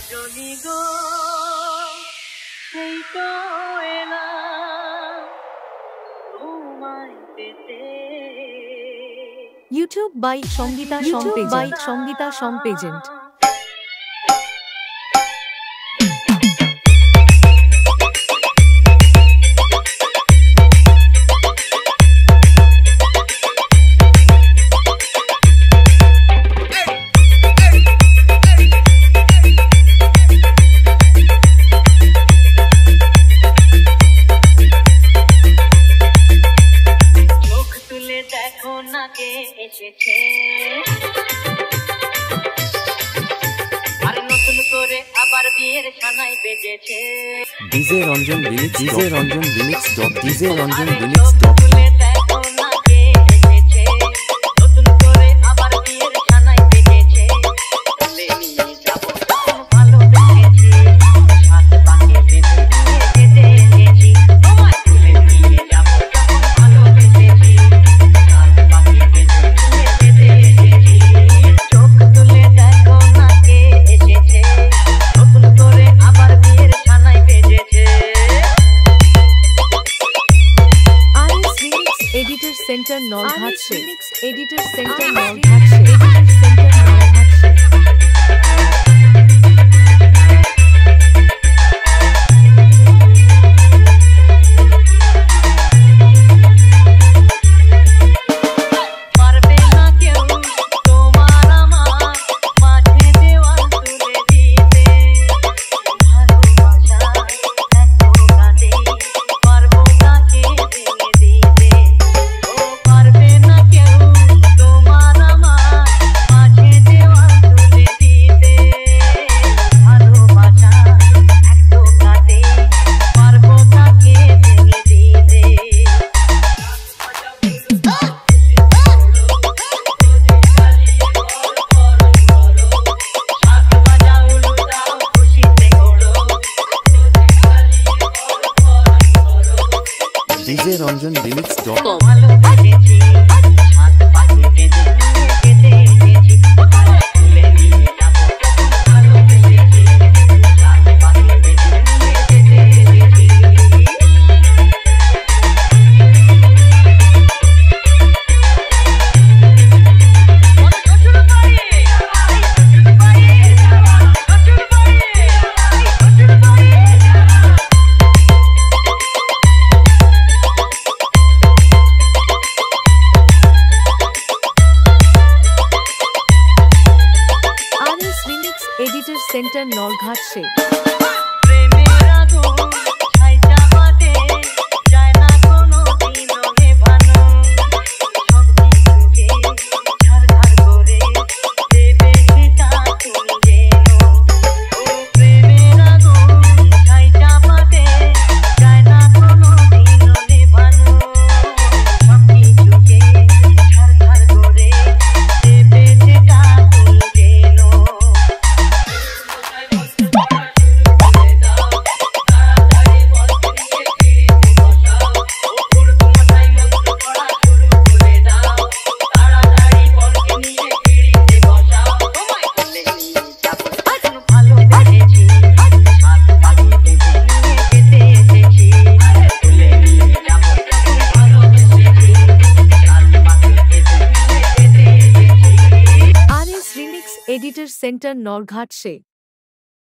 রজনী গো সেই তো এলাম তোমায় পেতে। YouTube by Sangita Sompagent. দেখো না কে এসেছে, আর নতুন করে আবার বিয়ের সানাই বেজেছে। DJ Ranjan Remix. দেখো না কে এসেছে, নতুন করে আবার বিয়ের সানাই বেজেছে। বলে নিয়ে যাবো তখন ভালো দেখেছি, সাত পাকে বেঁধে নিয়ে যেতে এসেছি। তোমায় তুলে নিয়ে যাবো তখন ভালো দেখেছি, সাত পাকে বেঁধে নিয়ে যেতে এসেছি। চোখ তুলে দেখো না কে এসেছে, নতুন করে আবার বিয়ের সানাই বেজেছে। Editor Center Nolghat Editor Center পারবে না কেউ তোমার আমার মাঝে দেওয়াল তুলে দিতে। ভালোবাসা এত কাঁদে, পারবো তাকে ভেঙে দিতে। ও পারবে না কেউ তোমার আমার মাঝে দেওয়াল তুলে দিতে। ভালোবাসা এত কাঁদে, পারবো তাকে ভেঙে দিতে। DJ Ranjan Remix. ভালো বেজেছি, সাত পাকে বেঁধে নিয়ে যেতে এসেছি। তুলে নিয়ে যাবো তখন ভালো বেজেছি, সাত পাকে বেঁধে নিয়ে যেতে এসেছি। Editor Center Nolghat প্রেমের আগুন ছাই চাপাতে যায় না কোনো দিনও নেভানো। সব কিছুকে ঝাড়ঝাড় করে দেবে সেটা তুমি যেন। ও প্রেমের আগুন ছাই চাপাতে যায় না কোনো দিনও নেভানো। সব কিছুকে ঝাড়ঝাড় করে দেবে সেটা তুমি যেন। Editor Center Nolghat